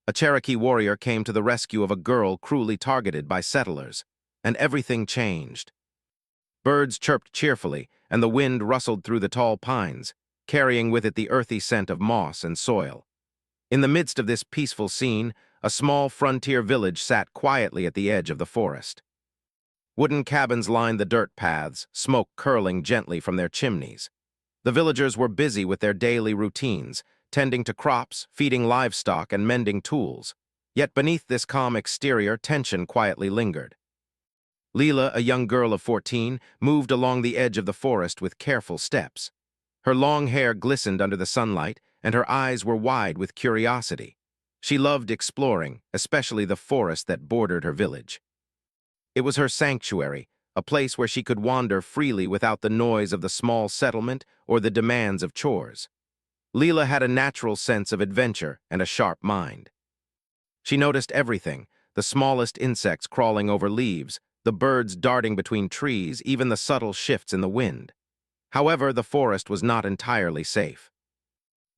A Cherokee warrior came to the rescue of a girl cruelly targeted by settlers, and everything changed. Birds chirped cheerfully, and the wind rustled through the tall pines, carrying with it the earthy scent of moss and soil. In the midst of this peaceful scene, a small frontier village sat quietly at the edge of the forest. Wooden cabins lined the dirt paths, smoke curling gently from their chimneys. The villagers were busy with their daily routines, tending to crops, feeding livestock, and mending tools. Yet beneath this calm exterior, tension quietly lingered. Leela, a young girl of 14, moved along the edge of the forest with careful steps. Her long hair glistened under the sunlight, and her eyes were wide with curiosity. She loved exploring, especially the forest that bordered her village. It was her sanctuary, a place where she could wander freely without the noise of the small settlement or the demands of chores. Leela had a natural sense of adventure and a sharp mind. She noticed everything, the smallest insects crawling over leaves, the birds darting between trees, even the subtle shifts in the wind. However, the forest was not entirely safe.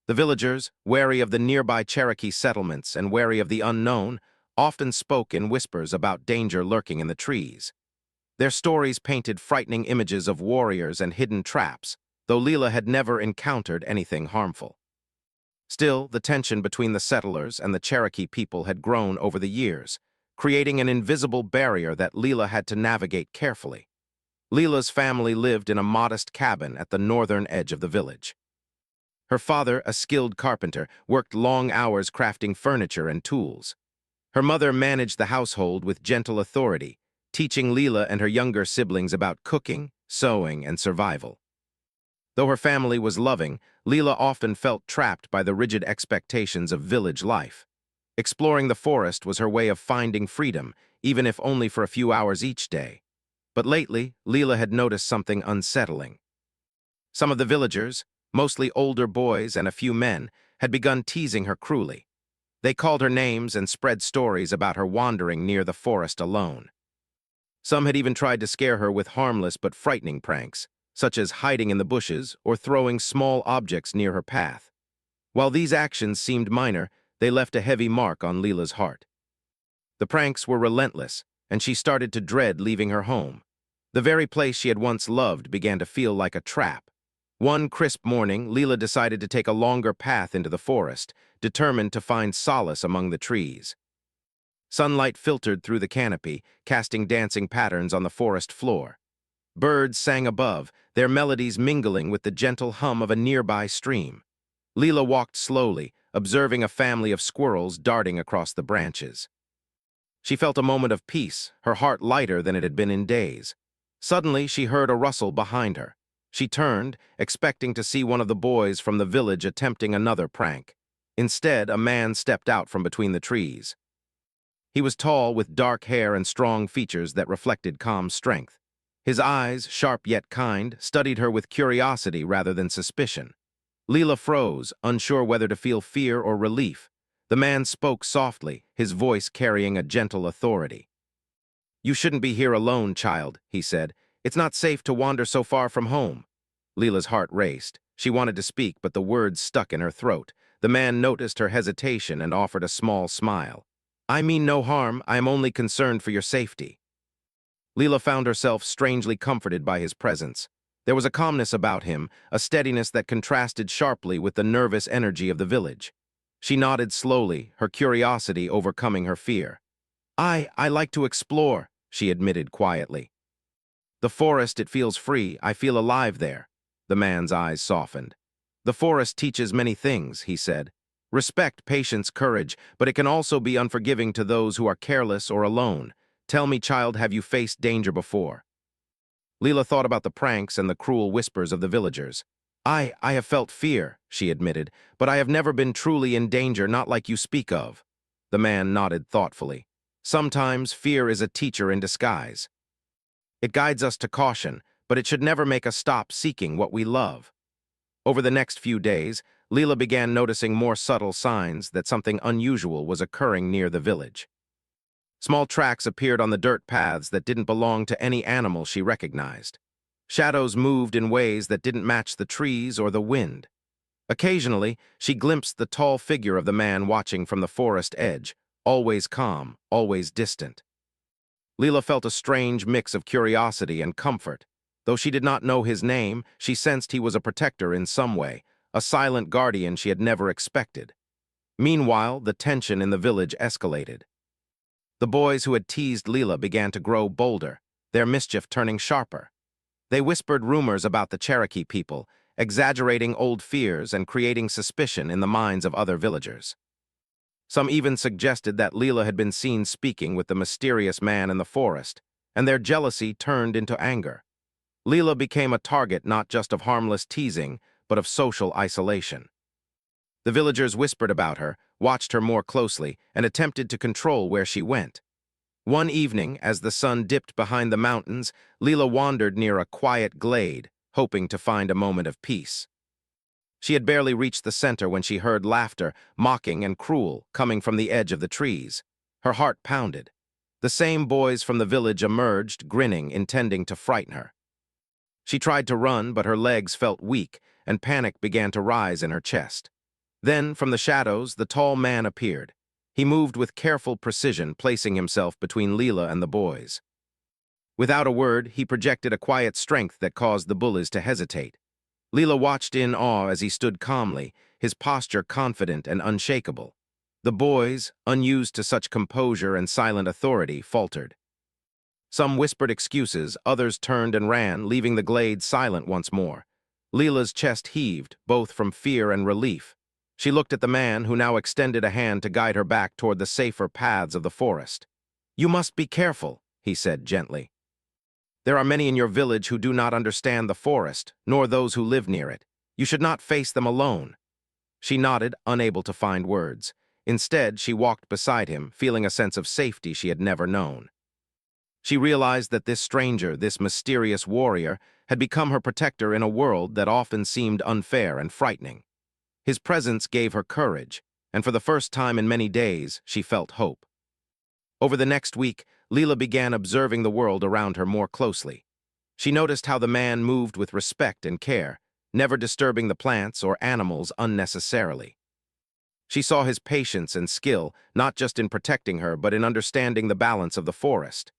The villagers, wary of the nearby Cherokee settlements and wary of the unknown, often spoke in whispers about danger lurking in the trees. Their stories painted frightening images of warriors and hidden traps, though Leela had never encountered anything harmful. Still, the tension between the settlers and the Cherokee people had grown over the years, creating an invisible barrier that Leela had to navigate carefully. Leela's family lived in a modest cabin at the northern edge of the village. Her father, a skilled carpenter, worked long hours crafting furniture and tools. Her mother managed the household with gentle authority, teaching Leela and her younger siblings about cooking, sewing, and survival. Though her family was loving, Leela often felt trapped by the rigid expectations of village life. Exploring the forest was her way of finding freedom, even if only for a few hours each day. But lately, Leela had noticed something unsettling. Some of the villagers, mostly older boys and a few men, had begun teasing her cruelly. They called her names and spread stories about her wandering near the forest alone. Some had even tried to scare her with harmless but frightening pranks, such as hiding in the bushes or throwing small objects near her path. While these actions seemed minor, they left a heavy mark on Leela's heart. The pranks were relentless, and she started to dread leaving her home. The very place she had once loved began to feel like a trap. One crisp morning, Leela decided to take a longer path into the forest, determined to find solace among the trees. Sunlight filtered through the canopy, casting dancing patterns on the forest floor. Birds sang above, their melodies mingling with the gentle hum of a nearby stream. Leela walked slowly, observing a family of squirrels darting across the branches. She felt a moment of peace, her heart lighter than it had been in days. Suddenly, she heard a rustle behind her. She turned, expecting to see one of the boys from the village attempting another prank. Instead, a man stepped out from between the trees. He was tall, with dark hair and strong features that reflected calm strength. His eyes, sharp yet kind, studied her with curiosity rather than suspicion. Leela froze, unsure whether to feel fear or relief. The man spoke softly, his voice carrying a gentle authority. "You shouldn't be here alone, child," he said. "It's not safe to wander so far from home." Leela's heart raced. She wanted to speak, but the words stuck in her throat. The man noticed her hesitation and offered a small smile. "I mean no harm. I am only concerned for your safety." Leela found herself strangely comforted by his presence. There was a calmness about him, a steadiness that contrasted sharply with the nervous energy of the village. She nodded slowly, her curiosity overcoming her fear. I like to explore," she admitted quietly. "The forest, it feels free. I feel alive there." The man's eyes softened. "The forest teaches many things," he said. "Respect, patience, courage, but it can also be unforgiving to those who are careless or alone. Tell me, child, have you faced danger before?" Leela thought about the pranks and the cruel whispers of the villagers. I have felt fear," she admitted, "but I have never been truly in danger, not like you speak of." The man nodded thoughtfully. "Sometimes fear is a teacher in disguise. It guides us to caution, but it should never make us stop seeking what we love." Over the next few days, Leela began noticing more subtle signs that something unusual was occurring near the village. Small tracks appeared on the dirt paths that didn't belong to any animal she recognized. Shadows moved in ways that didn't match the trees or the wind. Occasionally, she glimpsed the tall figure of the man watching from the forest edge, always calm, always distant. Leela felt a strange mix of curiosity and comfort. Though she did not know his name, she sensed he was a protector in some way, a silent guardian she had never expected. Meanwhile, the tension in the village escalated. The boys who had teased Leela began to grow bolder, their mischief turning sharper. They whispered rumors about the Cherokee people, exaggerating old fears and creating suspicion in the minds of other villagers. Some even suggested that Leela had been seen speaking with the mysterious man in the forest, and their jealousy turned into anger. Leela became a target not just of harmless teasing, but of social isolation. The villagers whispered about her, watched her more closely, and attempted to control where she went. One evening, as the sun dipped behind the mountains, Leela wandered near a quiet glade, hoping to find a moment of peace. She had barely reached the center when she heard laughter, mocking and cruel, coming from the edge of the trees. Her heart pounded. The same boys from the village emerged, grinning, intending to frighten her. She tried to run, but her legs felt weak, and panic began to rise in her chest. Then, from the shadows, the tall man appeared. He moved with careful precision, placing himself between Leela and the boys. Without a word, he projected a quiet strength that caused the bullies to hesitate. Leela watched in awe as he stood calmly, his posture confident and unshakable. The boys, unused to such composure and silent authority, faltered. Some whispered excuses, others turned and ran, leaving the glade silent once more. Leela's chest heaved, both from fear and relief. She looked at the man, who now extended a hand to guide her back toward the safer paths of the forest. "You must be careful," he said gently. "There are many in your village who do not understand the forest, nor those who live near it. You should not face them alone." She nodded, unable to find words. Instead, she walked beside him, feeling a sense of safety she had never known. She realized that this stranger, this mysterious warrior, had become her protector in a world that often seemed unfair and frightening. His presence gave her courage, and for the first time in many days, she felt hope. Over the next week, Leela began observing the world around her more closely. She noticed how the man moved with respect and care, never disturbing the plants or animals unnecessarily. She saw his patience and skill, not just in protecting her, but in understanding the balance of the forest.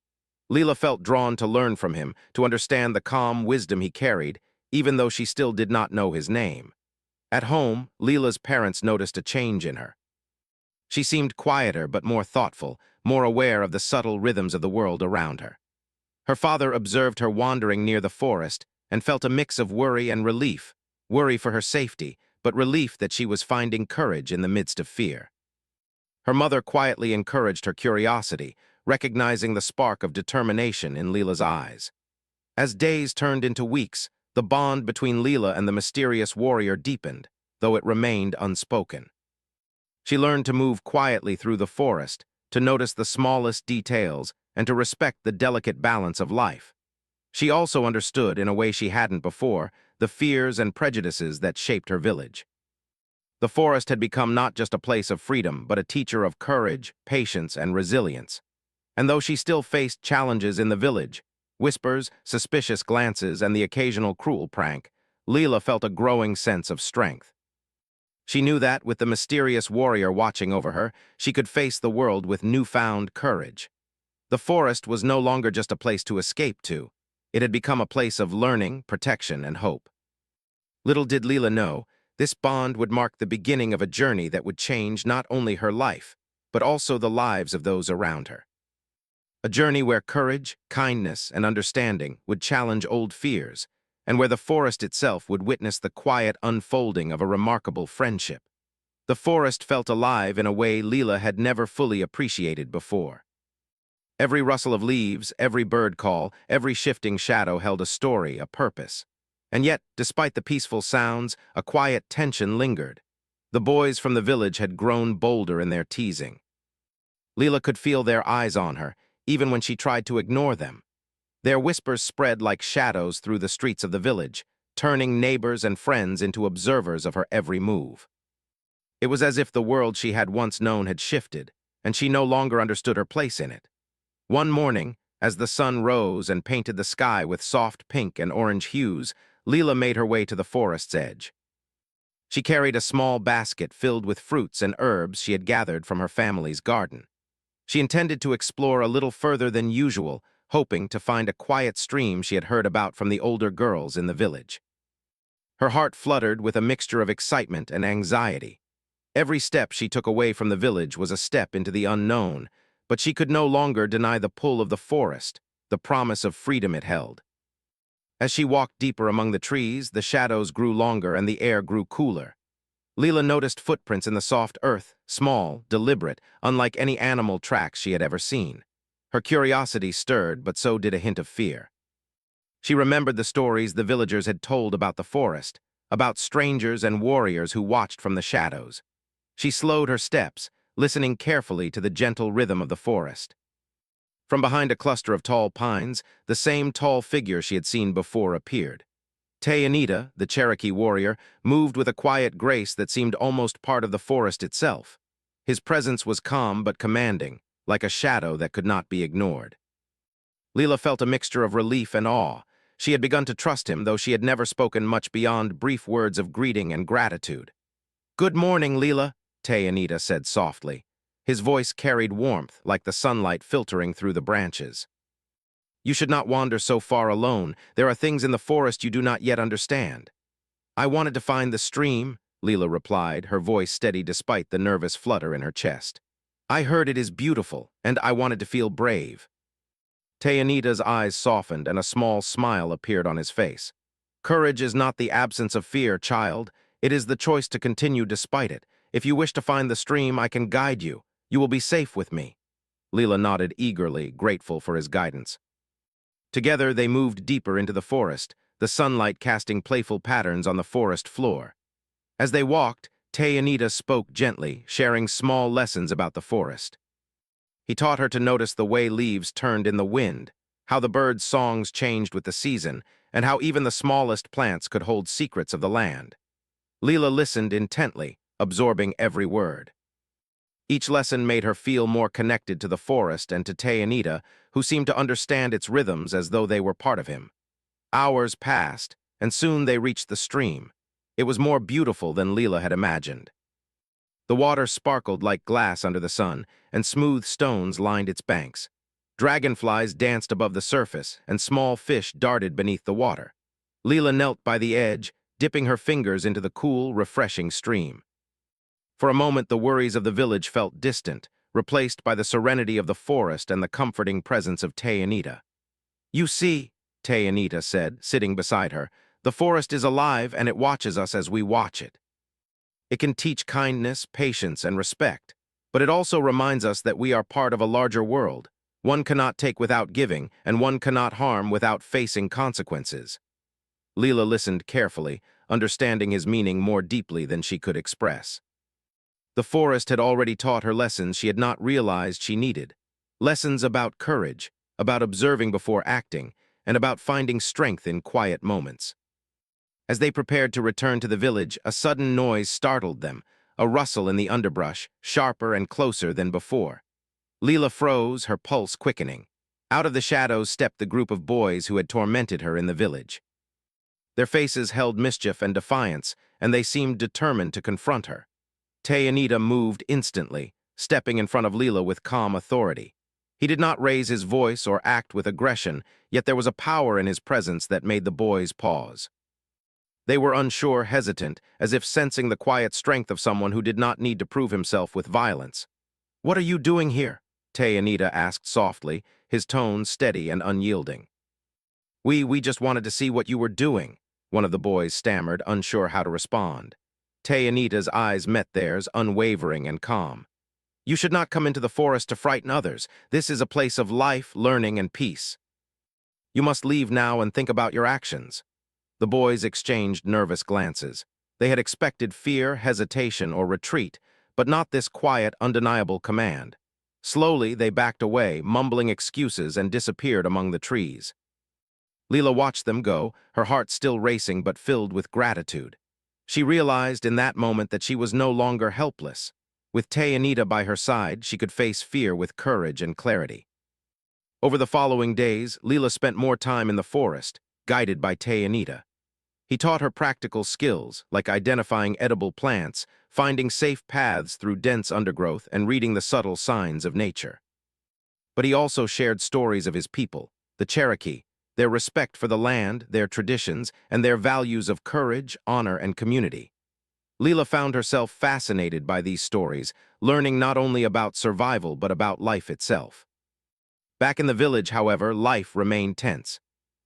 Leela felt drawn to learn from him, to understand the calm wisdom he carried, even though she still did not know his name. At home, Leela's parents noticed a change in her. She seemed quieter but more thoughtful, more aware of the subtle rhythms of the world around her. Her father observed her wandering near the forest and felt a mix of worry and relief, worry for her safety, but relief that she was finding courage in the midst of fear. Her mother quietly encouraged her curiosity, recognizing the spark of determination in Leela's eyes. As days turned into weeks, the bond between Leela and the mysterious warrior deepened, though it remained unspoken. She learned to move quietly through the forest, to notice the smallest details, and to respect the delicate balance of life. She also understood, in a way she hadn't before, the fears and prejudices that shaped her village. The forest had become not just a place of freedom, but a teacher of courage, patience, and resilience. And though she still faced challenges in the village, whispers, suspicious glances, and the occasional cruel prank, Leela felt a growing sense of strength. She knew that, with the mysterious warrior watching over her, she could face the world with newfound courage. The forest was no longer just a place to escape to. It had become a place of learning, protection, and hope. Little did Leela know, this bond would mark the beginning of a journey that would change not only her life, but also the lives of those around her. A journey where courage, kindness, and understanding would challenge old fears, and where the forest itself would witness the quiet unfolding of a remarkable friendship. The forest felt alive in a way Leela had never fully appreciated before. Every rustle of leaves, every bird call, every shifting shadow held a story, a purpose. And yet, despite the peaceful sounds, a quiet tension lingered. The boys from the village had grown bolder in their teasing. Leela could feel their eyes on her, even when she tried to ignore them. Their whispers spread like shadows through the streets of the village, turning neighbors and friends into observers of her every move. It was as if the world she had once known had shifted, and she no longer understood her place in it. One morning, as the sun rose and painted the sky with soft pink and orange hues, Leela made her way to the forest's edge. She carried a small basket filled with fruits and herbs she had gathered from her family's garden. She intended to explore a little further than usual, hoping to find a quiet stream she had heard about from the older girls in the village. Her heart fluttered with a mixture of excitement and anxiety. Every step she took away from the village was a step into the unknown, but she could no longer deny the pull of the forest, the promise of freedom it held. As she walked deeper among the trees, the shadows grew longer and the air grew cooler. Leela noticed footprints in the soft earth, small, deliberate, unlike any animal tracks she had ever seen. Her curiosity stirred, but so did a hint of fear. She remembered the stories the villagers had told about the forest, about strangers and warriors who watched from the shadows. She slowed her steps, listening carefully to the gentle rhythm of the forest. From behind a cluster of tall pines, the same tall figure she had seen before appeared. Anita, the Cherokee warrior, moved with a quiet grace that seemed almost part of the forest itself. His presence was calm but commanding, like a shadow that could not be ignored. Leela felt a mixture of relief and awe. She had begun to trust him, though she had never spoken much beyond brief words of greeting and gratitude. "Good morning, Leela," Anita said softly. His voice carried warmth, like the sunlight filtering through the branches. "You should not wander so far alone. There are things in the forest you do not yet understand." "I wanted to find the stream," Leela replied, her voice steady despite the nervous flutter in her chest. "I heard it is beautiful, and I wanted to feel brave." Anita's eyes softened and a small smile appeared on his face. "Courage is not the absence of fear, child. It is the choice to continue despite it. If you wish to find the stream, I can guide you. You will be safe with me." Leela nodded eagerly, grateful for his guidance. Together they moved deeper into the forest, the sunlight casting playful patterns on the forest floor. As they walked, Anita spoke gently, sharing small lessons about the forest. He taught her to notice the way leaves turned in the wind, how the birds' songs changed with the season, and how even the smallest plants could hold secrets of the land. Leela listened intently, absorbing every word. Each lesson made her feel more connected to the forest and to Anita, who seemed to understand its rhythms as though they were part of him. Hours passed, and soon they reached the stream. It was more beautiful than Leela had imagined. The water sparkled like glass under the sun, and smooth stones lined its banks. Dragonflies danced above the surface, and small fish darted beneath the water. Leela knelt by the edge, dipping her fingers into the cool, refreshing stream. For a moment, the worries of the village felt distant, replaced by the serenity of the forest and the comforting presence of Anita. "You see," Anita said, sitting beside her, "the forest is alive and it watches us as we watch it. It can teach kindness, patience, and respect, but it also reminds us that we are part of a larger world. One cannot take without giving, and one cannot harm without facing consequences." Leela listened carefully, understanding his meaning more deeply than she could express. The forest had already taught her lessons she had not realized she needed. Lessons about courage, about observing before acting, and about finding strength in quiet moments. As they prepared to return to the village, a sudden noise startled them, a rustle in the underbrush, sharper and closer than before. Leela froze, her pulse quickening. Out of the shadows stepped the group of boys who had tormented her in the village. Their faces held mischief and defiance, and they seemed determined to confront her. Anita moved instantly, stepping in front of Leela with calm authority. He did not raise his voice or act with aggression, yet there was a power in his presence that made the boys pause. They were unsure, hesitant, as if sensing the quiet strength of someone who did not need to prove himself with violence. "What are you doing here?" Anita asked softly, his tone steady and unyielding. We just wanted to see what you were doing," one of the boys stammered, unsure how to respond. Anita's eyes met theirs, unwavering and calm. "You should not come into the forest to frighten others. This is a place of life, learning, and peace. You must leave now and think about your actions." The boys exchanged nervous glances. They had expected fear, hesitation, or retreat, but not this quiet, undeniable command. Slowly, they backed away, mumbling excuses, and disappeared among the trees. Leela watched them go, her heart still racing but filled with gratitude. She realized in that moment that she was no longer helpless. With Anita by her side, she could face fear with courage and clarity. Over the following days, Leela spent more time in the forest, guided by Anita. He taught her practical skills, like identifying edible plants, finding safe paths through dense undergrowth, and reading the subtle signs of nature. But he also shared stories of his people, the Cherokee, their respect for the land, their traditions, and their values of courage, honor, and community. Leela found herself fascinated by these stories, learning not only about survival but about life itself. Back in the village, however, life remained tense.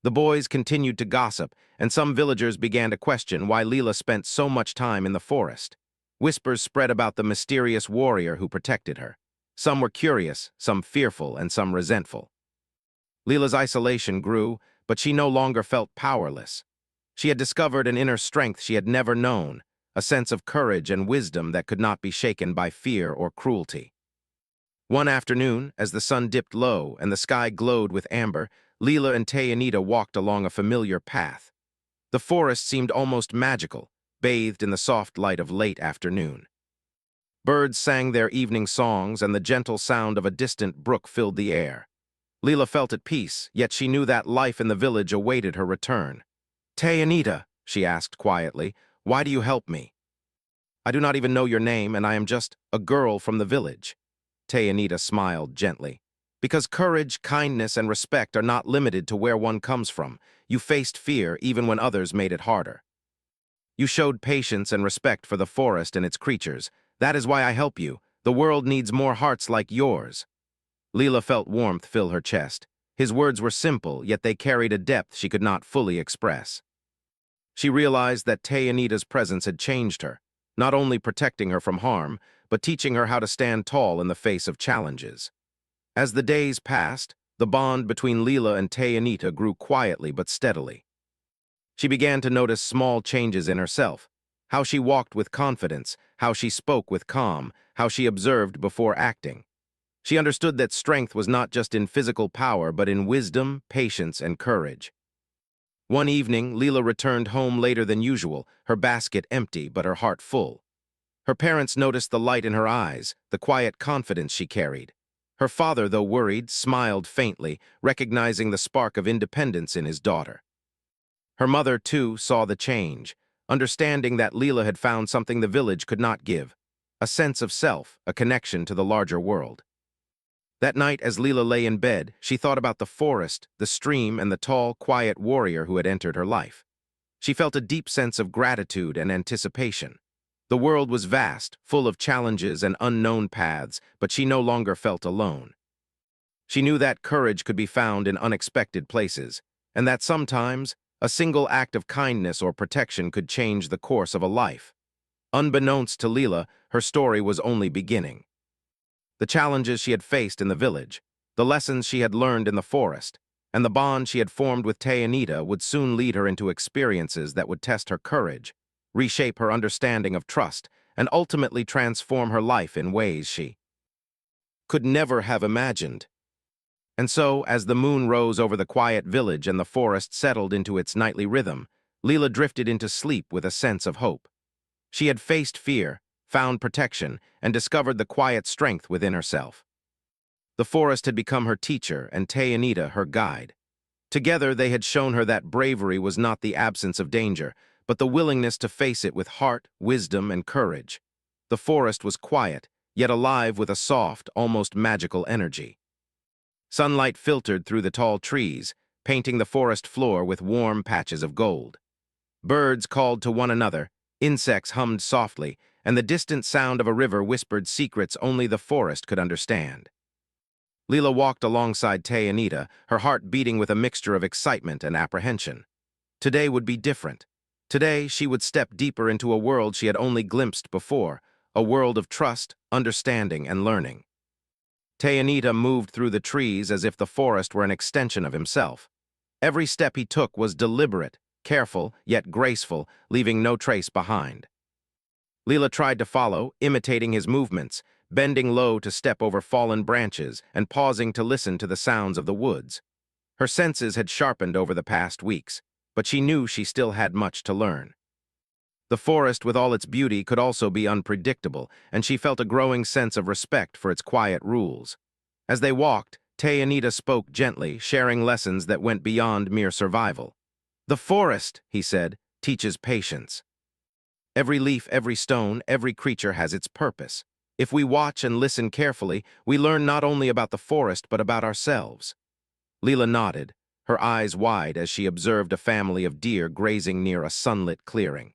The boys continued to gossip, and some villagers began to question why Leela spent so much time in the forest. Whispers spread about the mysterious warrior who protected her. Some were curious, some fearful, and some resentful. Leela's isolation grew, but she no longer felt powerless. She had discovered an inner strength she had never known, a sense of courage and wisdom that could not be shaken by fear or cruelty. One afternoon, as the sun dipped low and the sky glowed with amber, Leela and Tayanita walked along a familiar path. The forest seemed almost magical, bathed in the soft light of late afternoon. Birds sang their evening songs, and the gentle sound of a distant brook filled the air. Leela felt at peace, yet she knew that life in the village awaited her return. "Tayanita," she asked quietly, "why do you help me?" "I do not even know your name, and I am just a girl from the village." Tayanita smiled gently. "Because courage, kindness, and respect are not limited to where one comes from. You faced fear even when others made it harder. You showed patience and respect for the forest and its creatures. That is why I help you. The world needs more hearts like yours." Leela felt warmth fill her chest. His words were simple, yet they carried a depth she could not fully express. She realized that Tayanita's presence had changed her, not only protecting her from harm, but teaching her how to stand tall in the face of challenges. As the days passed, the bond between Leela and Tayanita grew quietly but steadily. She began to notice small changes in herself, how she walked with confidence, how she spoke with calm, how she observed before acting. She understood that strength was not just in physical power, but in wisdom, patience, and courage. One evening, Leela returned home later than usual, her basket empty but her heart full. Her parents noticed the light in her eyes, the quiet confidence she carried. Her father, though worried, smiled faintly, recognizing the spark of independence in his daughter. Her mother, too, saw the change, understanding that Leela had found something the village could not give, a sense of self, a connection to the larger world. That night, as Leela lay in bed, she thought about the forest, the stream, and the tall, quiet warrior who had entered her life. She felt a deep sense of gratitude and anticipation. The world was vast, full of challenges and unknown paths, but she no longer felt alone. She knew that courage could be found in unexpected places, and that sometimes a single act of kindness or protection could change the course of a life. Unbeknownst to Leela, her story was only beginning. The challenges she had faced in the village, the lessons she had learned in the forest, and the bond she had formed with Tayanita would soon lead her into experiences that would test her courage, reshape her understanding of trust, and ultimately transform her life in ways she could never have imagined. And so, as the moon rose over the quiet village and the forest settled into its nightly rhythm, Leela drifted into sleep with a sense of hope. She had faced fear, found protection, and discovered the quiet strength within herself. The forest had become her teacher and Tayanita her guide. Together they had shown her that bravery was not the absence of danger, but the willingness to face it with heart, wisdom, and courage. The forest was quiet, yet alive with a soft, almost magical energy. Sunlight filtered through the tall trees, painting the forest floor with warm patches of gold. Birds called to one another, insects hummed softly, and the distant sound of a river whispered secrets only the forest could understand. Leela walked alongside Tayanita, her heart beating with a mixture of excitement and apprehension. Today would be different. Today, she would step deeper into a world she had only glimpsed before, a world of trust, understanding, and learning. Tayanita moved through the trees as if the forest were an extension of himself. Every step he took was deliberate, careful, yet graceful, leaving no trace behind. Leela tried to follow, imitating his movements, bending low to step over fallen branches and pausing to listen to the sounds of the woods. Her senses had sharpened over the past weeks, but she knew she still had much to learn. The forest, with all its beauty, could also be unpredictable, and she felt a growing sense of respect for its quiet rules. As they walked, Tayanita spoke gently, sharing lessons that went beyond mere survival. "The forest," he said, teaches patience. Every leaf, every stone, every creature has its purpose. If we watch and listen carefully, we learn not only about the forest but about ourselves. Leela nodded, her eyes wide as she observed a family of deer grazing near a sunlit clearing.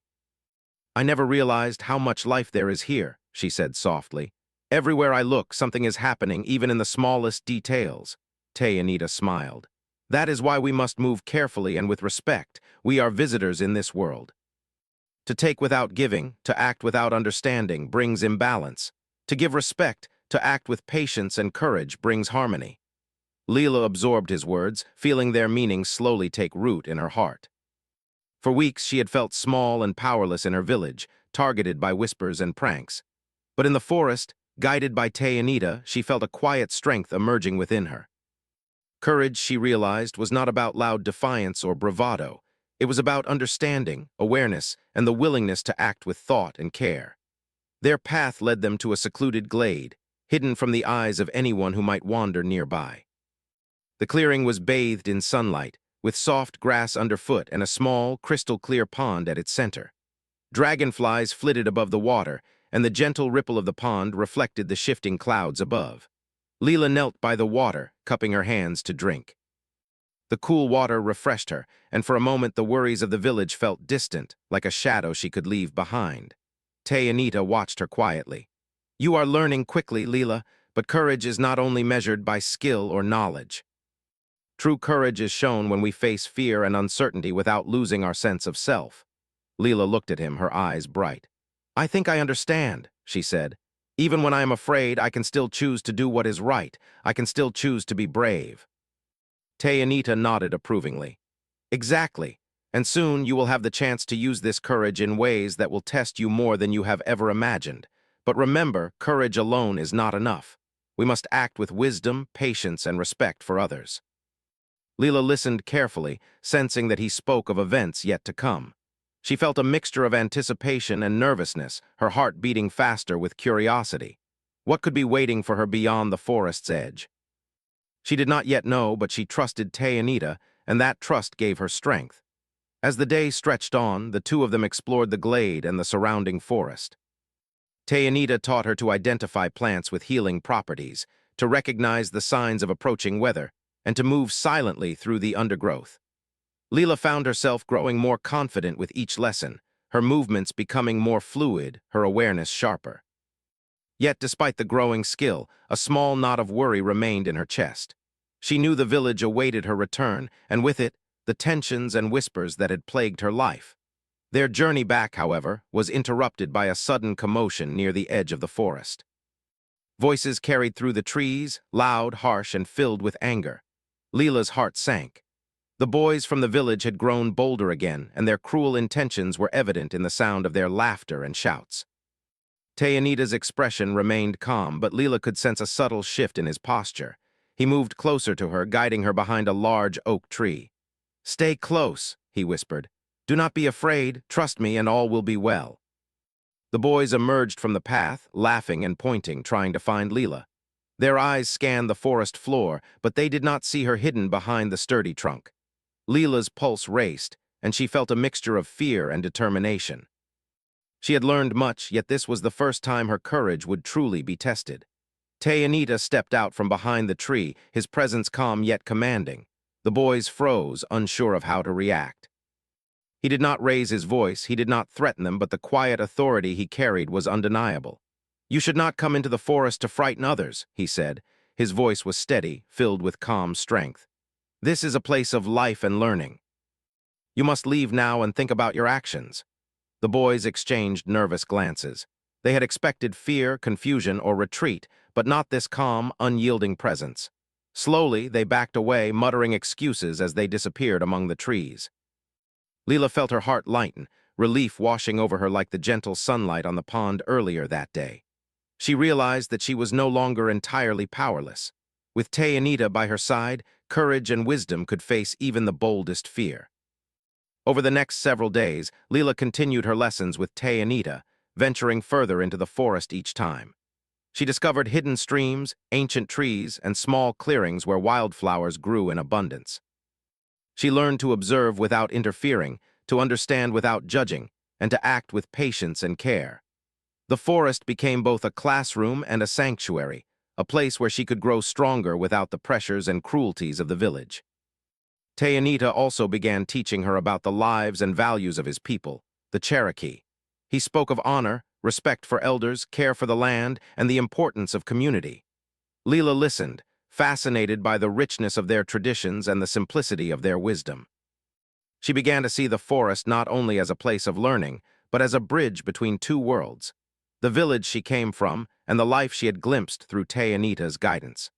I never realized how much life there is here, she said softly. Everywhere I look, something is happening, even in the smallest details. Anita smiled. That is why we must move carefully and with respect. We are visitors in this world. To take without giving, to act without understanding, brings imbalance. To give respect, to act with patience and courage, brings harmony. Leela absorbed his words, feeling their meaning slowly take root in her heart. For weeks she had felt small and powerless in her village, targeted by whispers and pranks. But in the forest, guided by Anita, she felt a quiet strength emerging within her. Courage, she realized, was not about loud defiance or bravado. It was about understanding, awareness, and the willingness to act with thought and care. Their path led them to a secluded glade, hidden from the eyes of anyone who might wander nearby. The clearing was bathed in sunlight, with soft grass underfoot and a small, crystal-clear pond at its center. Dragonflies flitted above the water, and the gentle ripple of the pond reflected the shifting clouds above. Leela knelt by the water, cupping her hands to drink. The cool water refreshed her, and for a moment the worries of the village felt distant, like a shadow she could leave behind. Anita watched her quietly. You are learning quickly, Leela, but courage is not only measured by skill or knowledge. True courage is shown when we face fear and uncertainty without losing our sense of self. Leela looked at him, her eyes bright. I think I understand, she said. Even when I am afraid, I can still choose to do what is right. I can still choose to be brave. Anita nodded approvingly. Exactly. And soon you will have the chance to use this courage in ways that will test you more than you have ever imagined. But remember, courage alone is not enough. We must act with wisdom, patience, and respect for others. Leela listened carefully, sensing that he spoke of events yet to come. She felt a mixture of anticipation and nervousness, her heart beating faster with curiosity. What could be waiting for her beyond the forest's edge? She did not yet know, but she trusted Anita, and that trust gave her strength. As the day stretched on, the two of them explored the glade and the surrounding forest. Anita taught her to identify plants with healing properties, to recognize the signs of approaching weather, and to move silently through the undergrowth. Leela found herself growing more confident with each lesson, her movements becoming more fluid, her awareness sharper. Yet, despite the growing skill, a small knot of worry remained in her chest. She knew the village awaited her return, and with it, the tensions and whispers that had plagued her life. Their journey back, however, was interrupted by a sudden commotion near the edge of the forest. Voices carried through the trees, loud, harsh, and filled with anger. Leela's heart sank. The boys from the village had grown bolder again, and their cruel intentions were evident in the sound of their laughter and shouts. Anita's expression remained calm, but Leela could sense a subtle shift in his posture. He moved closer to her, guiding her behind a large oak tree. Stay close, he whispered. Do not be afraid, trust me, and all will be well. The boys emerged from the path, laughing and pointing, trying to find Leela. Their eyes scanned the forest floor, but they did not see her hidden behind the sturdy trunk. Leela's pulse raced, and she felt a mixture of fear and determination. She had learned much, yet this was the first time her courage would truly be tested. Anita stepped out from behind the tree, his presence calm yet commanding. The boys froze, unsure of how to react. He did not raise his voice, he did not threaten them, but the quiet authority he carried was undeniable. You should not come into the forest to frighten others, he said. His voice was steady, filled with calm strength. This is a place of life and learning. You must leave now and think about your actions. The boys exchanged nervous glances. They had expected fear, confusion, or retreat, but not this calm, unyielding presence. Slowly, they backed away, muttering excuses as they disappeared among the trees. Leela felt her heart lighten, relief washing over her like the gentle sunlight on the pond earlier that day. She realized that she was no longer entirely powerless. With Anita by her side, courage and wisdom could face even the boldest fear. Over the next several days, Leela continued her lessons with Anita, venturing further into the forest each time. She discovered hidden streams, ancient trees, and small clearings where wildflowers grew in abundance. She learned to observe without interfering, to understand without judging, and to act with patience and care. The forest became both a classroom and a sanctuary, a place where she could grow stronger without the pressures and cruelties of the village. Tayanita also began teaching her about the lives and values of his people, the Cherokee. He spoke of honor, respect for elders, care for the land, and the importance of community. Leela listened, fascinated by the richness of their traditions and the simplicity of their wisdom. She began to see the forest not only as a place of learning, but as a bridge between two worlds, the village she came from and the life she had glimpsed through Tayanita's guidance.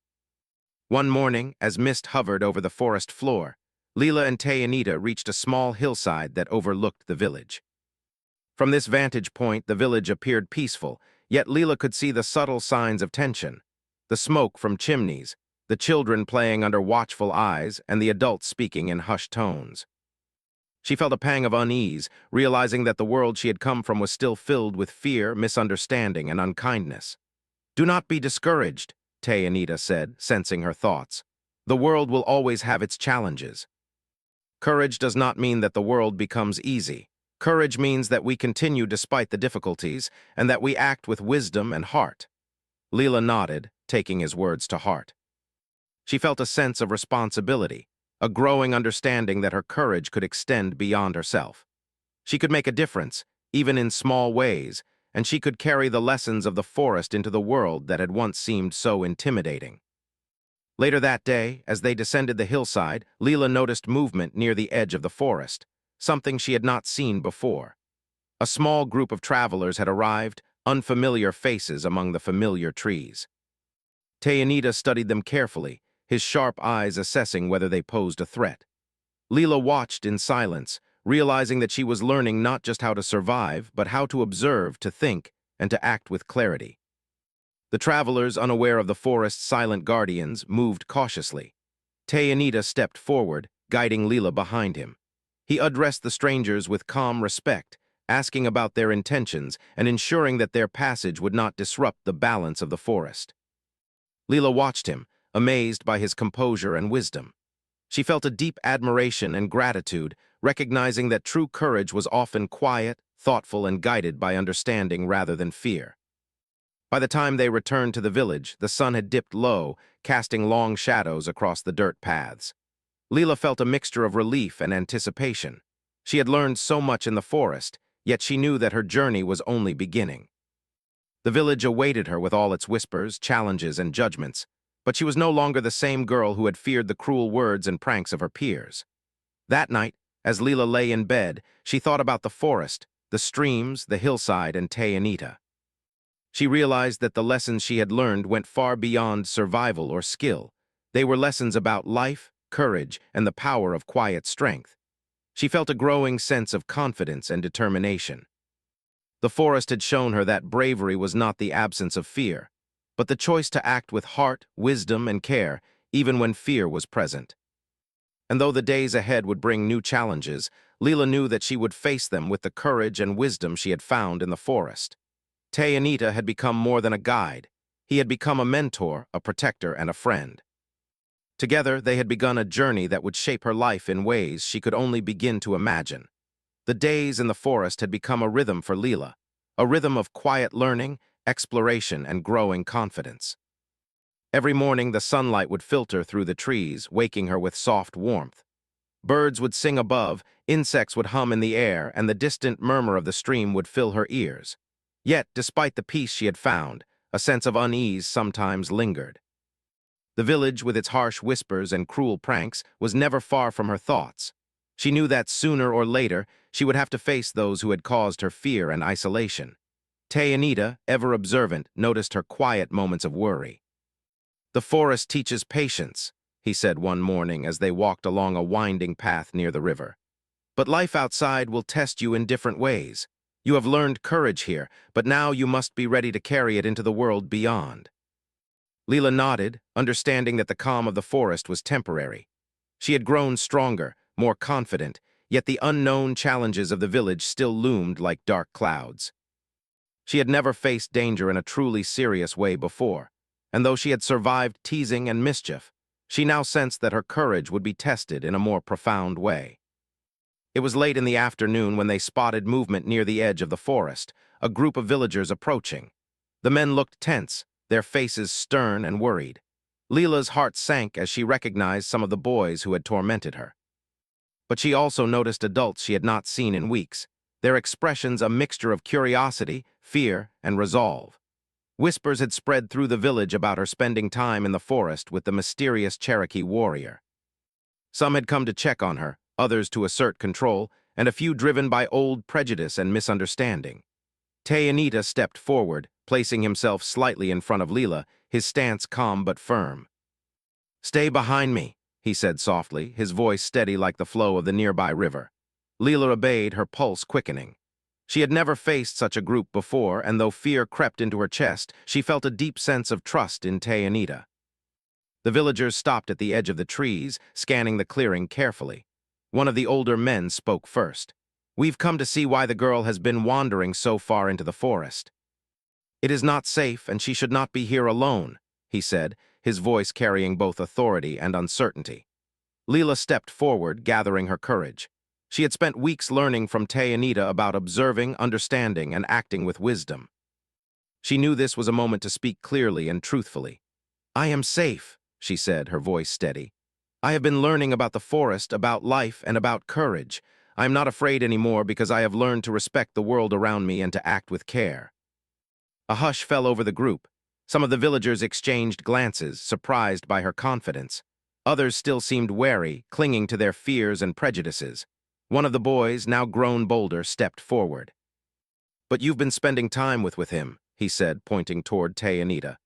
One morning, as mist hovered over the forest floor, Leela and Tayanita reached a small hillside that overlooked the village. From this vantage point, the village appeared peaceful, yet Leela could see the subtle signs of tension: the smoke from chimneys, the children playing under watchful eyes, and the adults speaking in hushed tones. She felt a pang of unease, realizing that the world she had come from was still filled with fear, misunderstanding, and unkindness. "Do not be discouraged," Tayanita said, sensing her thoughts. "The world will always have its challenges. Courage does not mean that the world becomes easy. Courage means that we continue despite the difficulties, and that we act with wisdom and heart." Leela nodded, taking his words to heart. She felt a sense of responsibility, a growing understanding that her courage could extend beyond herself. She could make a difference, even in small ways, and she could carry the lessons of the forest into the world that had once seemed so intimidating. Later that day, as they descended the hillside, Leela noticed movement near the edge of the forest, something she had not seen before. A small group of travelers had arrived, unfamiliar faces among the familiar trees. Tayanita studied them carefully, his sharp eyes assessing whether they posed a threat. Leela watched in silence, realizing that she was learning not just how to survive, but how to observe, to think, and to act with clarity. The travelers, unaware of the forest's silent guardians, moved cautiously. Tayanita stepped forward, guiding Leela behind him. He addressed the strangers with calm respect, asking about their intentions and ensuring that their passage would not disrupt the balance of the forest. Leela watched him, amazed by his composure and wisdom. She felt a deep admiration and gratitude, recognizing that true courage was often quiet, thoughtful, and guided by understanding rather than fear. By the time they returned to the village, the sun had dipped low, casting long shadows across the dirt paths. Leela felt a mixture of relief and anticipation. She had learned so much in the forest, yet she knew that her journey was only beginning. The village awaited her with all its whispers, challenges, and judgments, but she was no longer the same girl who had feared the cruel words and pranks of her peers. That night, as Leela lay in bed, she thought about the forest, the streams, the hillside, and Tayanita. She realized that the lessons she had learned went far beyond survival or skill. They were lessons about life, courage, and the power of quiet strength. She felt a growing sense of confidence and determination. The forest had shown her that bravery was not the absence of fear, but the choice to act with heart, wisdom, and care, even when fear was present. And though the days ahead would bring new challenges, Leela knew that she would face them with the courage and wisdom she had found in the forest. Tayanita had become more than a guide. He had become a mentor, a protector, and a friend. Together, they had begun a journey that would shape her life in ways she could only begin to imagine. The days in the forest had become a rhythm for Leela, a rhythm of quiet learning, exploration, and growing confidence. Every morning, the sunlight would filter through the trees, waking her with soft warmth. Birds would sing above, insects would hum in the air, and the distant murmur of the stream would fill her ears. Yet, despite the peace she had found, a sense of unease sometimes lingered. The village, with its harsh whispers and cruel pranks, was never far from her thoughts. She knew that sooner or later, she would have to face those who had caused her fear and isolation. Tayanita, ever observant, noticed her quiet moments of worry. "The forest teaches patience," he said one morning as they walked along a winding path near the river. "But life outside will test you in different ways. You have learned courage here, but now you must be ready to carry it into the world beyond." Leela nodded, understanding that the calm of the forest was temporary. She had grown stronger, more confident, yet the unknown challenges of the village still loomed like dark clouds. She had never faced danger in a truly serious way before, and though she had survived teasing and mischief, she now sensed that her courage would be tested in a more profound way. It was late in the afternoon when they spotted movement near the edge of the forest, a group of villagers approaching. The men looked tense, their faces stern and worried. Leela's heart sank as she recognized some of the boys who had tormented her. But she also noticed adults she had not seen in weeks, their expressions a mixture of curiosity, fear, and resolve. Whispers had spread through the village about her spending time in the forest with the mysterious Cherokee warrior. Some had come to check on her, others to assert control, and a few driven by old prejudice and misunderstanding. Tayanita stepped forward, placing himself slightly in front of Leela, his stance calm but firm. "Stay behind me," he said softly, his voice steady like the flow of the nearby river. Leela obeyed, her pulse quickening. She had never faced such a group before, and though fear crept into her chest, she felt a deep sense of trust in Tayanita. The villagers stopped at the edge of the trees, scanning the clearing carefully. One of the older men spoke first. "We've come to see why the girl has been wandering so far into the forest. It is not safe, and she should not be here alone," he said, his voice carrying both authority and uncertainty. Leela stepped forward, gathering her courage. She had spent weeks learning from Tayanita about observing, understanding, and acting with wisdom. She knew this was a moment to speak clearly and truthfully. "I am safe," she said, her voice steady. "I have been learning about the forest, about life, and about courage. I am not afraid anymore because I have learned to respect the world around me and to act with care." A hush fell over the group. Some of the villagers exchanged glances, surprised by her confidence. Others still seemed wary, clinging to their fears and prejudices. One of the boys, now grown bolder, stepped forward. "But you've been spending time with him," he said, pointing toward Tayanita.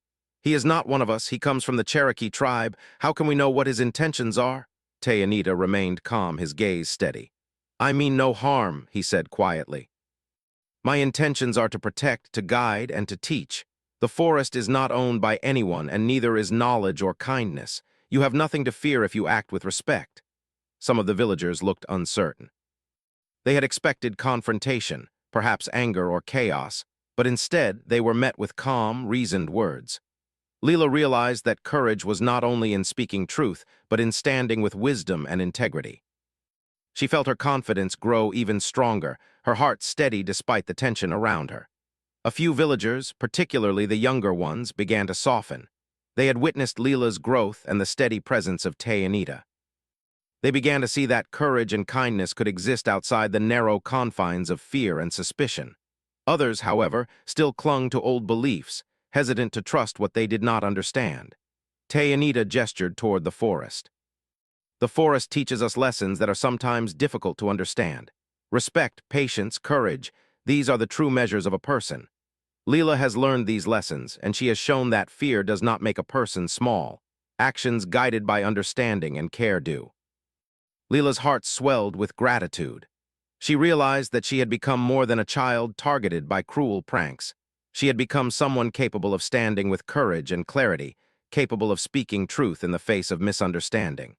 "He is not one of us. He comes from the Cherokee tribe. How can we know what his intentions are?" Tayanita remained calm, his gaze steady. "I mean no harm," he said quietly. "My intentions are to protect, to guide, and to teach. The forest is not owned by anyone, and neither is knowledge or kindness. You have nothing to fear if you act with respect." Some of the villagers looked uncertain. They had expected confrontation, perhaps anger or chaos, but instead they were met with calm, reasoned words. Leela realized that courage was not only in speaking truth, but in standing with wisdom and integrity. She felt her confidence grow even stronger, her heart steady despite the tension around her. A few villagers, particularly the younger ones, began to soften. They had witnessed Leela's growth and the steady presence of Tayanita. They began to see that courage and kindness could exist outside the narrow confines of fear and suspicion. Others, however, still clung to old beliefs, hesitant to trust what they did not understand. Tayanita gestured toward the forest. "The forest teaches us lessons that are sometimes difficult to understand. Respect, patience, courage, these are the true measures of a person. Leela has learned these lessons, and she has shown that fear does not make a person small. Actions guided by understanding and care do." Leela's heart swelled with gratitude. She realized that she had become more than a child targeted by cruel pranks. She had become someone capable of standing with courage and clarity, capable of speaking truth in the face of misunderstanding.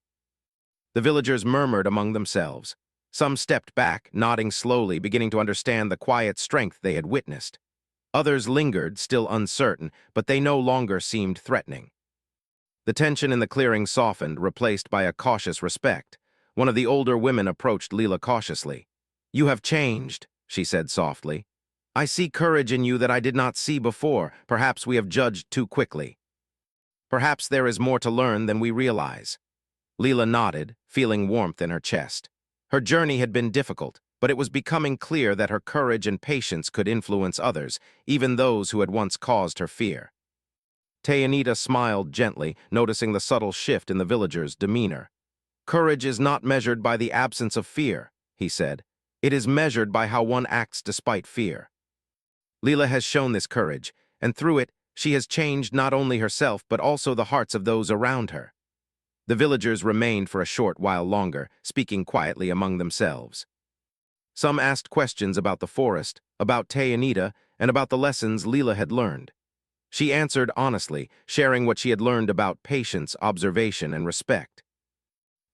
The villagers murmured among themselves. Some stepped back, nodding slowly, beginning to understand the quiet strength they had witnessed. Others lingered, still uncertain, but they no longer seemed threatening. The tension in the clearing softened, replaced by a cautious respect. One of the older women approached Leela cautiously. "You have changed," she said softly. "I see courage in you that I did not see before. Perhaps we have judged too quickly. Perhaps there is more to learn than we realize." Leela nodded, feeling warmth in her chest. Her journey had been difficult, but it was becoming clear that her courage and patience could influence others, even those who had once caused her fear. Tayanita smiled gently, noticing the subtle shift in the villagers' demeanor. "Courage is not measured by the absence of fear," he said. "It is measured by how one acts despite fear." Leela has shown this courage, and through it, she has changed not only herself but also the hearts of those around her. The villagers remained for a short while longer, speaking quietly among themselves. Some asked questions about the forest, about Tayanita, and about the lessons Leela had learned. She answered honestly, sharing what she had learned about patience, observation, and respect.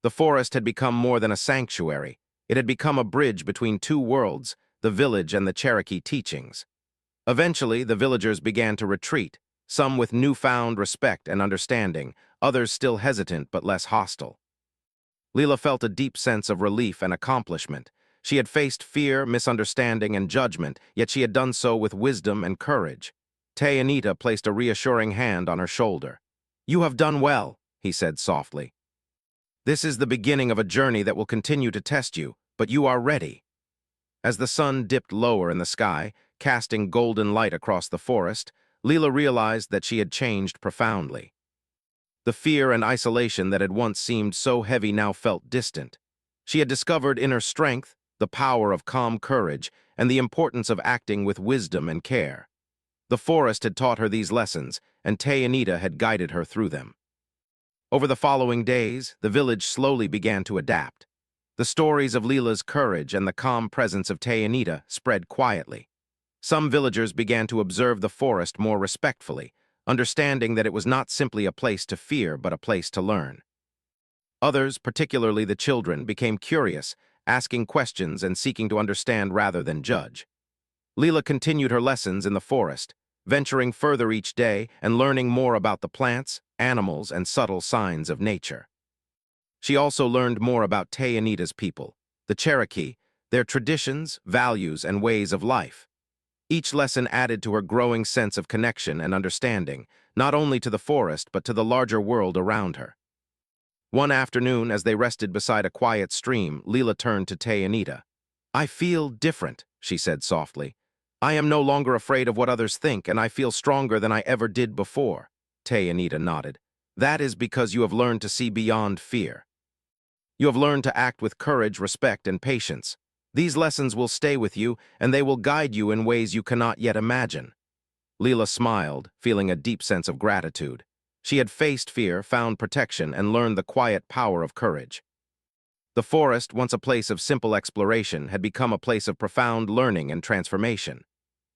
The forest had become more than a sanctuary. It had become a bridge between two worlds, the village and the Cherokee teachings. Eventually, the villagers began to retreat, some with newfound respect and understanding, others still hesitant but less hostile. Leela felt a deep sense of relief and accomplishment. She had faced fear, misunderstanding, and judgment, yet she had done so with wisdom and courage. Anita placed a reassuring hand on her shoulder. "You have done well," he said softly. "This is the beginning of a journey that will continue to test you, but you are ready." As the sun dipped lower in the sky, casting golden light across the forest, Leela realized that she had changed profoundly. The fear and isolation that had once seemed so heavy now felt distant. She had discovered inner strength, the power of calm courage, and the importance of acting with wisdom and care. The forest had taught her these lessons, and Anita had guided her through them. Over the following days, the village slowly began to adapt. The stories of Leela's courage and the calm presence of Anita spread quietly. Some villagers began to observe the forest more respectfully, understanding that it was not simply a place to fear but a place to learn. Others, particularly the children, became curious, asking questions and seeking to understand rather than judge. Leela continued her lessons in the forest, venturing further each day and learning more about the plants, animals, and subtle signs of nature. She also learned more about Anita's people, the Cherokee, their traditions, values, and ways of life. Each lesson added to her growing sense of connection and understanding, not only to the forest but to the larger world around her. One afternoon, as they rested beside a quiet stream, Leela turned to Anita. "I feel different," she said softly. "I am no longer afraid of what others think, and I feel stronger than I ever did before." Anita nodded. "That is because you have learned to see beyond fear. You have learned to act with courage, respect, and patience. These lessons will stay with you, and they will guide you in ways you cannot yet imagine." Leela smiled, feeling a deep sense of gratitude. She had faced fear, found protection, and learned the quiet power of courage. The forest, once a place of simple exploration, had become a place of profound learning and transformation.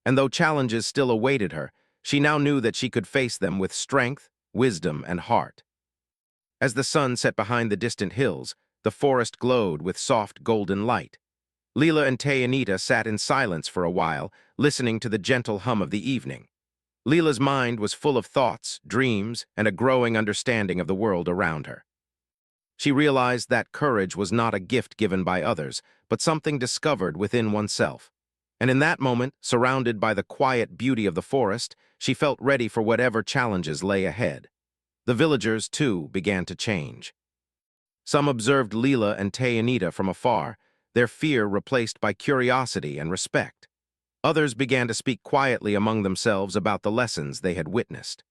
And though challenges still awaited her, she now knew that she could face them with strength, wisdom, and heart. As the sun set behind the distant hills, the forest glowed with soft golden light. Leela and Anita sat in silence for a while, listening to the gentle hum of the evening. Leela's mind was full of thoughts, dreams, and a growing understanding of the world around her. She realized that courage was not a gift given by others, but something discovered within oneself. And in that moment, surrounded by the quiet beauty of the forest, she felt ready for whatever challenges lay ahead. The villagers, too, began to change. Some observed Leela and Anita from afar, their fear replaced by curiosity and respect. Others began to speak quietly among themselves about the lessons they had witnessed.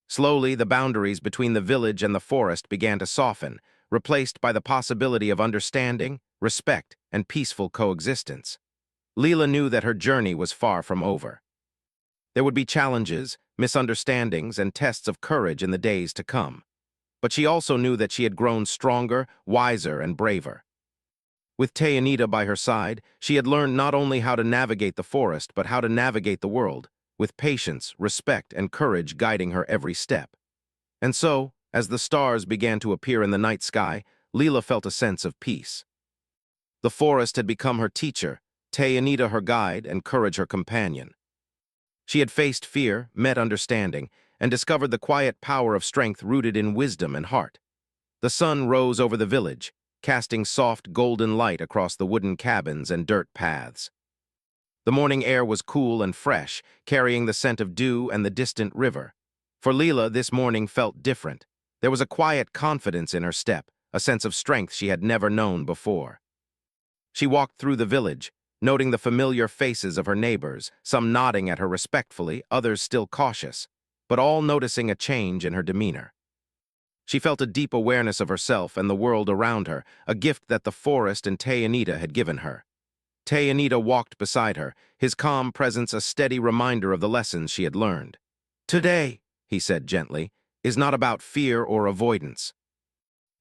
Slowly, the boundaries between the village and the forest began to soften, replaced by the possibility of understanding, respect, and peaceful coexistence. Leela knew that her journey was far from over. There would be challenges, misunderstandings, and tests of courage in the days to come. But she also knew that she had grown stronger, wiser, and braver. With Anita by her side, she had learned not only how to navigate the forest, but how to navigate the world, with patience, respect, and courage guiding her every step. And so, as the stars began to appear in the night sky, Leela felt a sense of peace. The forest had become her teacher, Anita her guide, and courage her companion. She had faced fear, met understanding, and discovered the quiet power of strength rooted in wisdom and heart. The sun rose over the village, casting soft golden light across the wooden cabins and dirt paths. The morning air was cool and fresh, carrying the scent of dew and the distant river. For Leela, this morning felt different. There was a quiet confidence in her step, a sense of strength she had never known before. She walked through the village, noting the familiar faces of her neighbors, some nodding at her respectfully, others still cautious, but all noticing a change in her demeanor. She felt a deep awareness of herself and the world around her, a gift that the forest and Anita had given her. Anita walked beside her, his calm presence a steady reminder of the lessons she had learned. "Today," he said gently, "is not about fear or avoidance.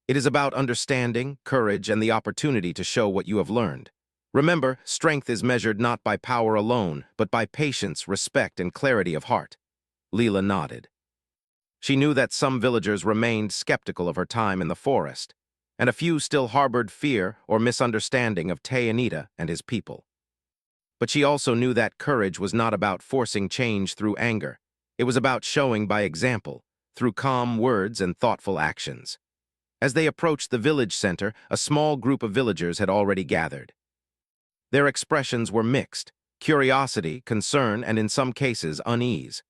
It is about understanding, courage, and the opportunity to show what you have learned. Remember, strength is measured not by power alone, but by patience, respect, and clarity of heart." Leela nodded. She knew that some villagers remained skeptical of her time in the forest, and a few still harbored fear or misunderstanding of Anita and his people. But she also knew that courage was not about forcing change through anger. It was about showing by example, through calm words and thoughtful actions. As they approached the village center, a small group of villagers had already gathered. Their expressions were mixed: curiosity, concern, and in some cases, unease.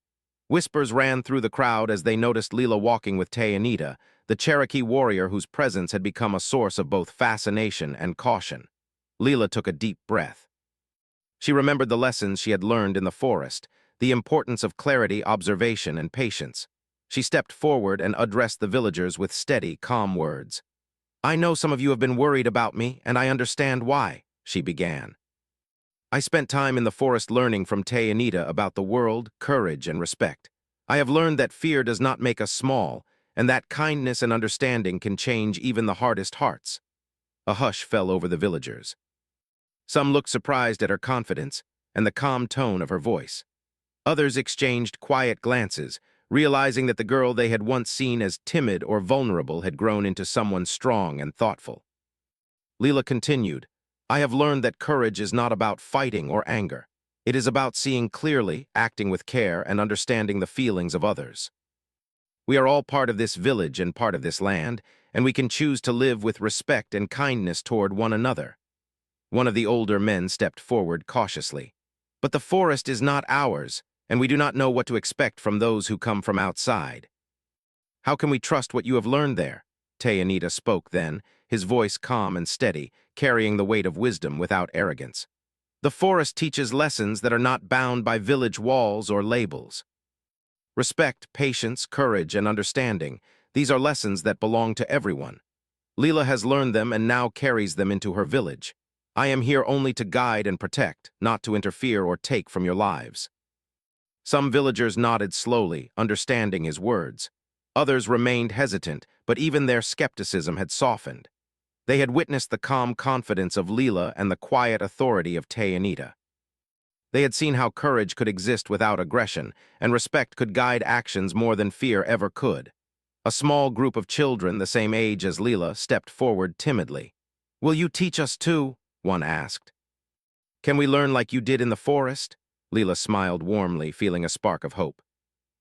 Whispers ran through the crowd as they noticed Leela walking with Anita, the Cherokee warrior whose presence had become a source of both fascination and caution. Leela took a deep breath. She remembered the lessons she had learned in the forest, the importance of clarity, observation, and patience. She stepped forward and addressed the villagers with steady, calm words. "I know some of you have been worried about me, and I understand why," she began. "I spent time in the forest learning from Anita about the world, courage, and respect. I have learned that fear does not make us small, and that kindness and understanding can change even the hardest hearts." A hush fell over the villagers. Some looked surprised at her confidence and the calm tone of her voice. Others exchanged quiet glances, realizing that the girl they had once seen as timid or vulnerable had grown into someone strong and thoughtful. Leela continued, "I have learned that courage is not about fighting or anger. It is about seeing clearly, acting with care, and understanding the feelings of others. We are all part of this village and part of this land, and we can choose to live with respect and kindness toward one another." One of the older men stepped forward cautiously. "But the forest is not ours, and we do not know what to expect from those who come from outside." "How can we trust what you have learned there?" Anita spoke then, his voice calm and steady, carrying the weight of wisdom without arrogance. "The forest teaches lessons that are not bound by village walls or labels. Respect, patience, courage, and understanding, these are lessons that belong to everyone. Leela has learned them and now carries them into her village. I am here only to guide and protect, not to interfere or take from your lives." Some villagers nodded slowly, understanding his words. Others remained hesitant, but even their skepticism had softened. They had witnessed the calm confidence of Leela and the quiet authority of Anita. They had seen how courage could exist without aggression, and respect could guide actions more than fear ever could. A small group of children, the same age as Leela, stepped forward timidly. "Will you teach us too?" one asked. "Can we learn like you did in the forest?" Leela smiled warmly, feeling a spark of hope.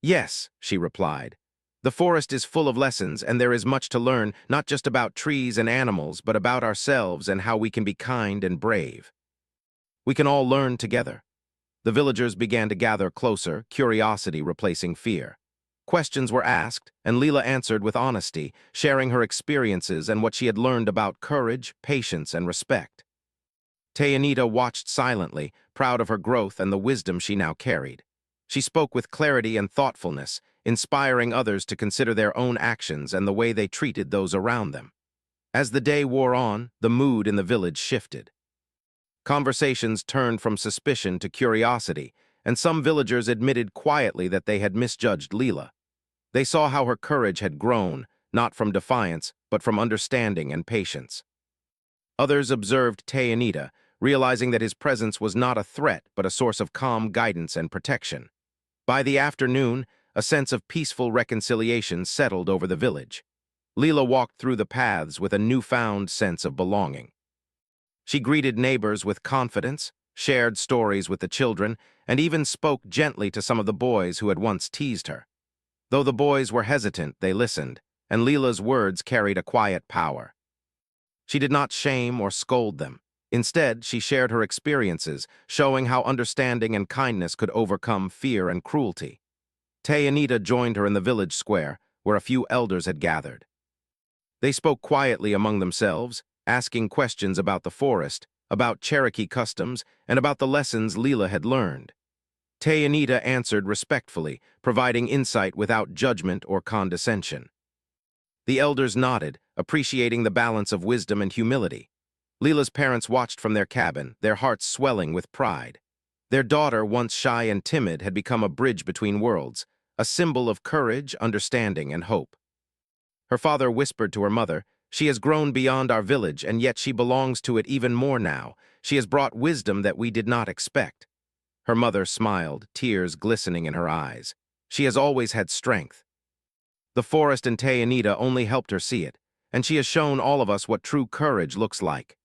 "Yes," she replied. "The forest is full of lessons, and there is much to learn, not just about trees and animals, but about ourselves and how we can be kind and brave. We can all learn together." The villagers began to gather closer, curiosity replacing fear. Questions were asked, and Leela answered with honesty, sharing her experiences and what she had learned about courage, patience, and respect. Anita watched silently, proud of her growth and the wisdom she now carried. She spoke with clarity and thoughtfulness, inspiring others to consider their own actions and the way they treated those around them. As the day wore on, the mood in the village shifted. Conversations turned from suspicion to curiosity, and some villagers admitted quietly that they had misjudged Leela. They saw how her courage had grown, not from defiance, but from understanding and patience. Others observed Anita, realizing that his presence was not a threat but a source of calm guidance and protection. By the afternoon, a sense of peaceful reconciliation settled over the village. Leela walked through the paths with a newfound sense of belonging. She greeted neighbors with confidence, shared stories with the children, and even spoke gently to some of the boys who had once teased her. Though the boys were hesitant, they listened, and Leela's words carried a quiet power. She did not shame or scold them. Instead, she shared her experiences, showing how understanding and kindness could overcome fear and cruelty. Anita joined her in the village square, where a few elders had gathered. They spoke quietly among themselves, asking questions about the forest, about Cherokee customs, and about the lessons Leela had learned. Anita answered respectfully, providing insight without judgment or condescension. The elders nodded, appreciating the balance of wisdom and humility. Leela's parents watched from their cabin, their hearts swelling with pride. Their daughter, once shy and timid, had become a bridge between worlds, a symbol of courage, understanding, and hope. Her father whispered to her mother, "She has grown beyond our village, and yet she belongs to it even more now. She has brought wisdom that we did not expect." Her mother smiled, tears glistening in her eyes. "She has always had strength." The forest and Anita only helped her see it, and she has shown all of us what true courage looks like.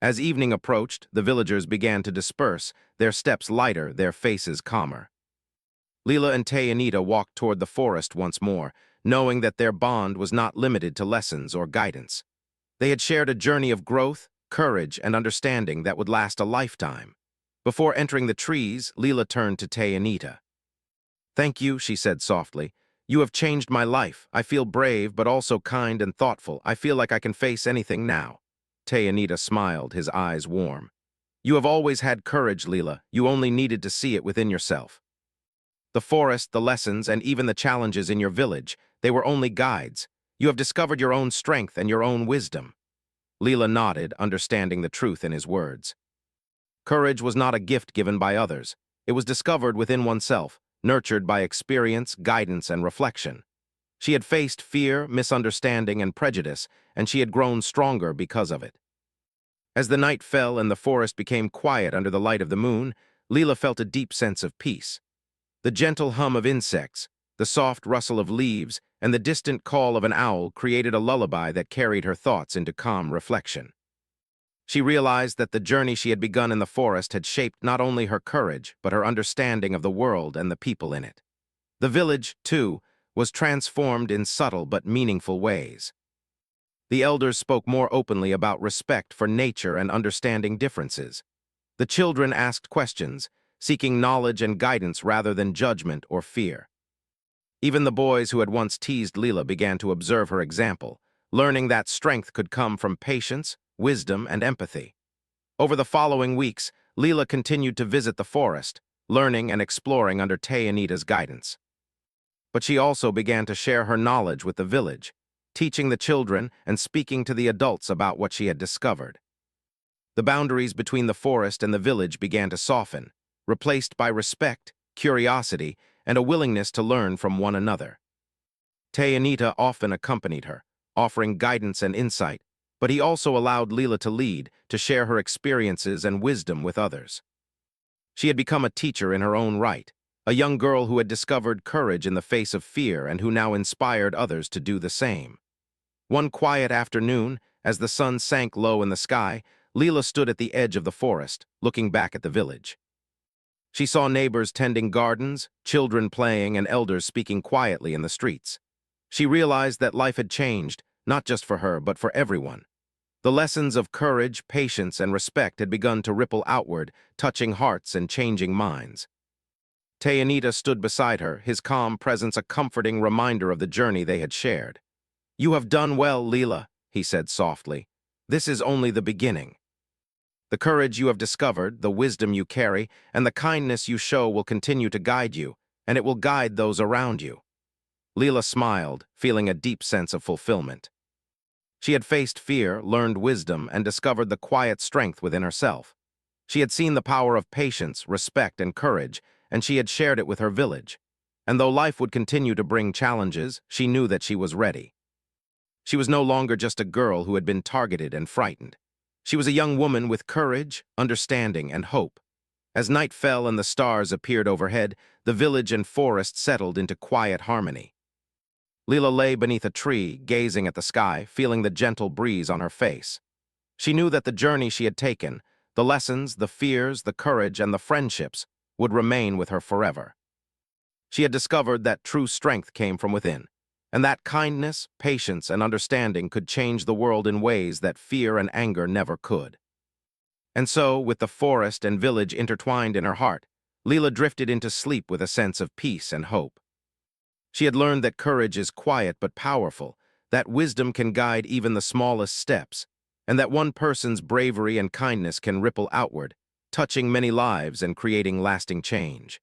As evening approached, the villagers began to disperse, their steps lighter, their faces calmer. Leela and Anita walked toward the forest once more, knowing that their bond was not limited to lessons or guidance. They had shared a journey of growth, courage, and understanding that would last a lifetime. Before entering the trees, Leela turned to Tay and Anita. "Thank you," she said softly. "You have changed my life. I feel brave, but also kind and thoughtful. I feel like I can face anything now." Tay and Anita smiled, his eyes warm. "You have always had courage, Leela. You only needed to see it within yourself. The forest, the lessons, and even the challenges in your village, they were only guides. You have discovered your own strength and your own wisdom." Leela nodded, understanding the truth in his words. Courage was not a gift given by others. It was discovered within oneself, nurtured by experience, guidance, and reflection. She had faced fear, misunderstanding, and prejudice, and she had grown stronger because of it. As the night fell and the forest became quiet under the light of the moon, Leela felt a deep sense of peace. The gentle hum of insects, the soft rustle of leaves, and the distant call of an owl created a lullaby that carried her thoughts into calm reflection. She realized that the journey she had begun in the forest had shaped not only her courage, but her understanding of the world and the people in it. The village, too, was transformed in subtle but meaningful ways. The elders spoke more openly about respect for nature and understanding differences. The children asked questions, seeking knowledge and guidance rather than judgment or fear. Even the boys who had once teased Leela began to observe her example, learning that strength could come from patience, wisdom, and empathy. Over the following weeks, Leela continued to visit the forest, learning and exploring under Tay and Anita's guidance. But she also began to share her knowledge with the village, teaching the children and speaking to the adults about what she had discovered. The boundaries between the forest and the village began to soften, replaced by respect, curiosity, and a willingness to learn from one another. Tay and Anita often accompanied her, offering guidance and insight, but he also allowed Leela to lead, to share her experiences and wisdom with others. She had become a teacher in her own right, a young girl who had discovered courage in the face of fear and who now inspired others to do the same. One quiet afternoon, as the sun sank low in the sky, Leela stood at the edge of the forest, looking back at the village. She saw neighbors tending gardens, children playing, and elders speaking quietly in the streets. She realized that life had changed, not just for her, but for everyone. The lessons of courage, patience, and respect had begun to ripple outward, touching hearts and changing minds. Tay and Anita stood beside her, his calm presence a comforting reminder of the journey they had shared. "You have done well, Leela," he said softly. "This is only the beginning. The courage you have discovered, the wisdom you carry, and the kindness you show will continue to guide you, and it will guide those around you." Leela smiled, feeling a deep sense of fulfillment. She had faced fear, learned wisdom, and discovered the quiet strength within herself. She had seen the power of patience, respect, and courage, and she had shared it with her village. And though life would continue to bring challenges, she knew that she was ready. She was no longer just a girl who had been targeted and frightened. She was a young woman with courage, understanding, and hope. As night fell and the stars appeared overhead, the village and forest settled into quiet harmony. Leela lay beneath a tree, gazing at the sky, feeling the gentle breeze on her face. She knew that the journey she had taken, the lessons, the fears, the courage, and the friendships, would remain with her forever. She had discovered that true strength came from within, and that kindness, patience, and understanding could change the world in ways that fear and anger never could. And so, with the forest and village intertwined in her heart, Leela drifted into sleep with a sense of peace and hope. She had learned that courage is quiet but powerful, that wisdom can guide even the smallest steps, and that one person's bravery and kindness can ripple outward, touching many lives and creating lasting change.